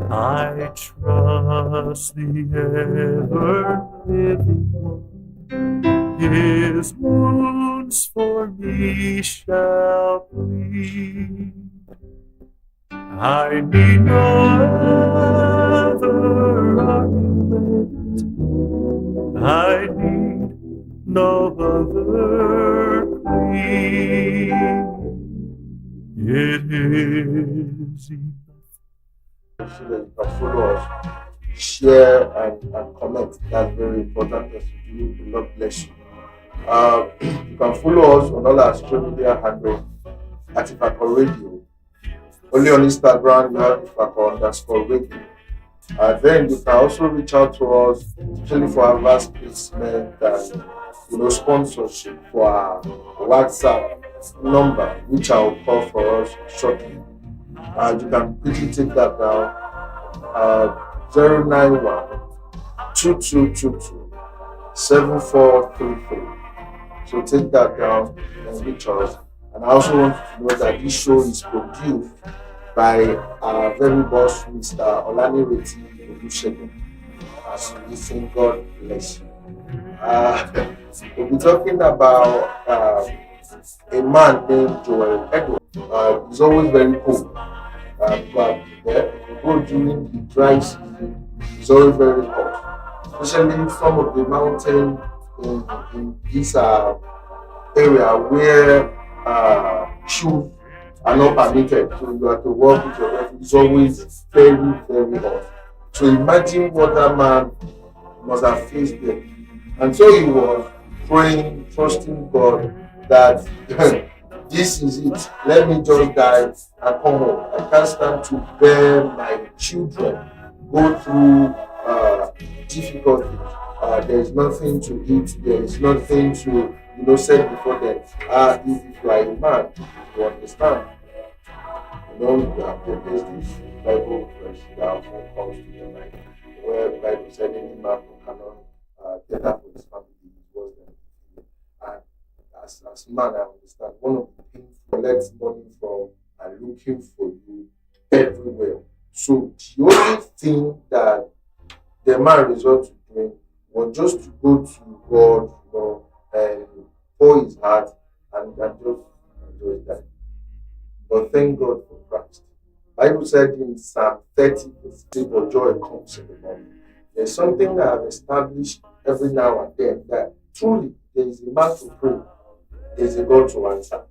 I trust the ever-living one. His wounds for me shall bleed. I need no other argument. I need no other plea. It is enough. So that you can follow us, share and comment. That's very important as you do. The Lord bless you. You can follow us on all our social media handles at Ifako Radio. Only on Instagram you have Ifako_radio. Then you can also reach out to us, especially for our vast placement and sponsorship for our WhatsApp number, which I will call for us shortly. You can quickly take that down. 091 So take that down and reach us. And I also want you to know that this show is produced by our very boss, Mr. Olanireti Olusegun. As you listen, God bless you. We'll be talking about a man named Joel Edward. He's always very cool. But if you go during the dry season, it's always very hot. Especially some of the mountain in this area where shoes are not permitted, so you have to walk with your left. It's always very, very hot. So imagine what that man must have faced there. And so he was praying, trusting God that this is it. Let me just die and come home. I can't stand to bear my children go through difficulties. There is nothing to eat. There is nothing to set before them. If you are a man, you understand. There's this Bible verse that often comes to the mind where the Bible said any man who cannot get up for his family is worse than a and as man, I understand one of the things collects money from and looking for you everywhere. So the only thing that the man resorted to doing was just to go to God, and pour his heart and just that. But thank God for Christ. Bible said in Psalm 30, but joy comes in the morning. There's something that I've established every now and then that truly there is a man to pray, there is a God to answer.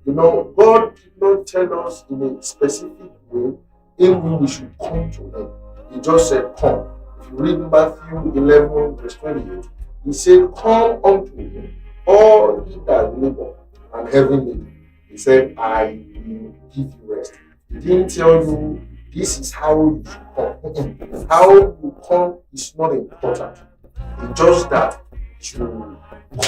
God did not tell us in a specific way in which we should come to him. He just said, come. If you read Matthew 11, verse 28, he said, come unto him, all ye that labor and heavy laden. He said, I will give you rest. He didn't tell you this is how you should come. How you come is not important. It's just that you come.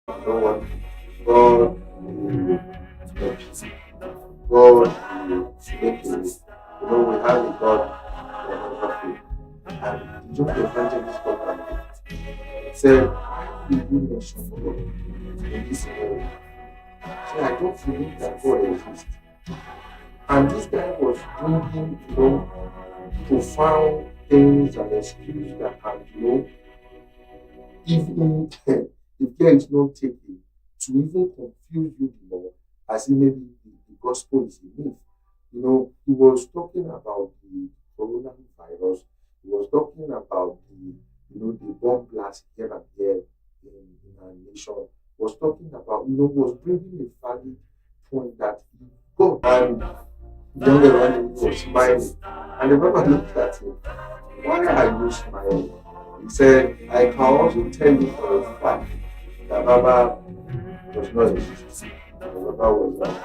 You know what? God will help you. God will make you. We have a God that never fails. And the John the Evangelist got that. Said, why did you mention God in this area? So I don't believe that God exists. And this guy was bringing, profound things and excuses that can, even if care is not taken, to even confuse you more, as if maybe the gospel is a myth. He was talking about the coronavirus. He was talking about the bomb blast here and there in our nation. He was talking about, was bringing a valid point that God and the younger one was smiling. And the brother looked at him. Why are you smiling? He said, I can also tell you for a fact that Baba does not exist. Baba was like,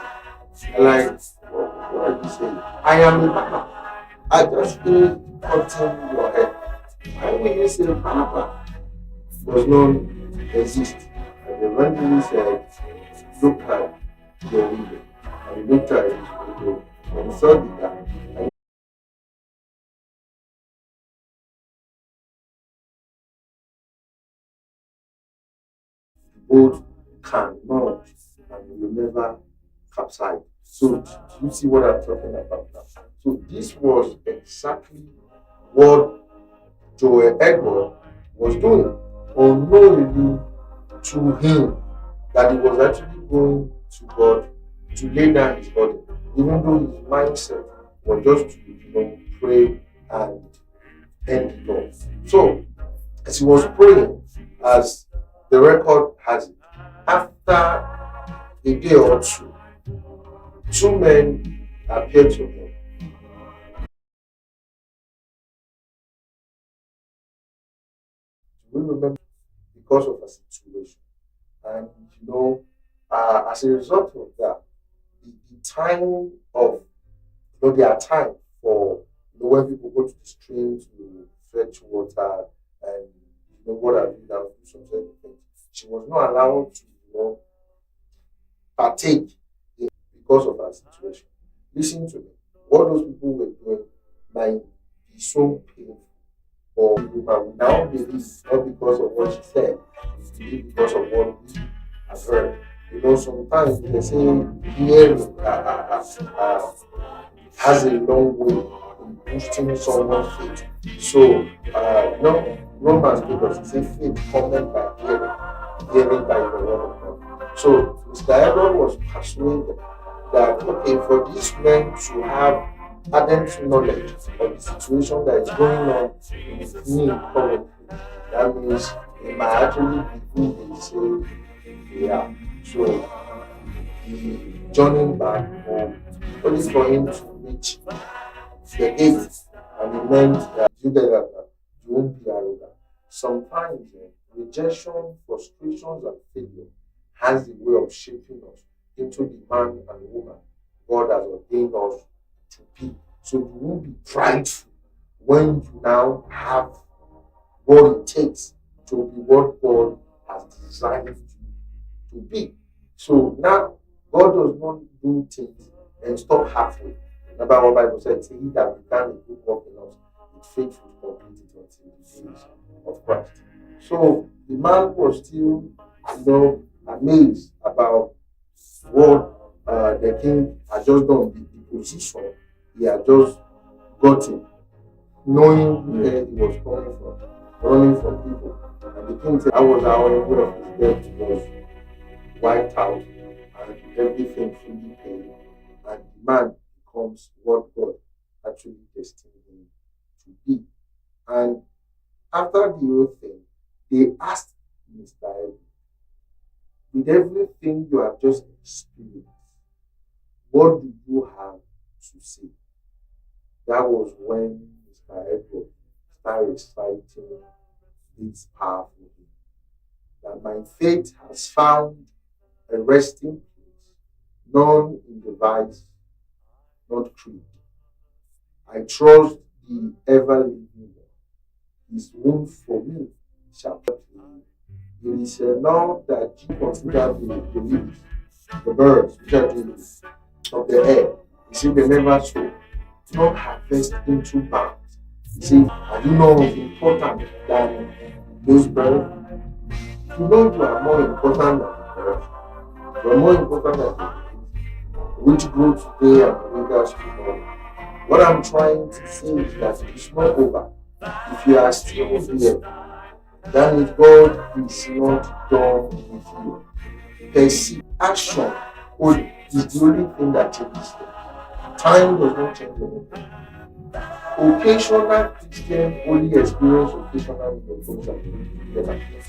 what are you saying? I am a Baba. I just finished cutting your head. Why will you say Baba does not exist? And the evangelist said, look at your window. And he looked at his window and saw the guy. boat cannot and will never capsize. So do you see what I'm talking about now? So this was exactly what Joel Edward was doing, unknowingly to him, that he was actually going to God to lay down his body, even though his mindset was just to pray and end it all. So as he was praying, as the record has it, after a day or two, two men appeared to him. We remember because of a situation, and as a result of that, the time of there are time for when people go to the stream to fetch water and what have you now do some certain things. She was not allowed to partake because of her situation. Listen to me. What those people were doing might be so painful or we now believe not because of what she said, we believe because of what we have heard. Sometimes they say hearing has a long way in boosting someone's faith. So, Romans told us, say faith coming by hearing, hearing by the word of God. So, Mr. Edward was persuaded that, okay, for these men to have ardent knowledge of the situation that is going on with me currently, that means they might actually be who they say they are. So, he journeying back home, only for him to reach the gate, and it meant that you get that you won't be arrogant. Sometimes rejection, frustrations, and failure has the way of shaping us into the man and woman God has ordained us to be. So you won't be prideful when you now have what it takes to be what God has designed you to be. So now God does not do things and stop halfway. Remember what Bible said, he that began a good work in us is faithful to complete it until the days of Christ. So the man was still, amazed about what the king had just done, the position he had just gotten, knowing where he was coming from, running from people. And the king said, "I was our way of his death was wiped out and everything fully paid, and the man becomes what God actually destined him to be." And after the whole thing, they asked Mr. Edward, with everything you have just experienced, what do you have to say? That was when Mr. Edward started reciting this powerful hymn, that my faith has found a resting place, none in device, not creed. I trust the ever living one. His wound for me shall not heal. It is enough that you consider the leaves, the birds, which are the of the air. You see, they never sow, not harvest into barns. You see, are you not important than those birds? You know you are more important than the birds. You are more important than the trees, which grow today and withers tomorrow. What I'm trying to say is that it's not over. If you are still here, that means God is not done with you. Perceive action is the only thing that changes things. Time does not change anything. Occasional Christian only experience occasional redemption.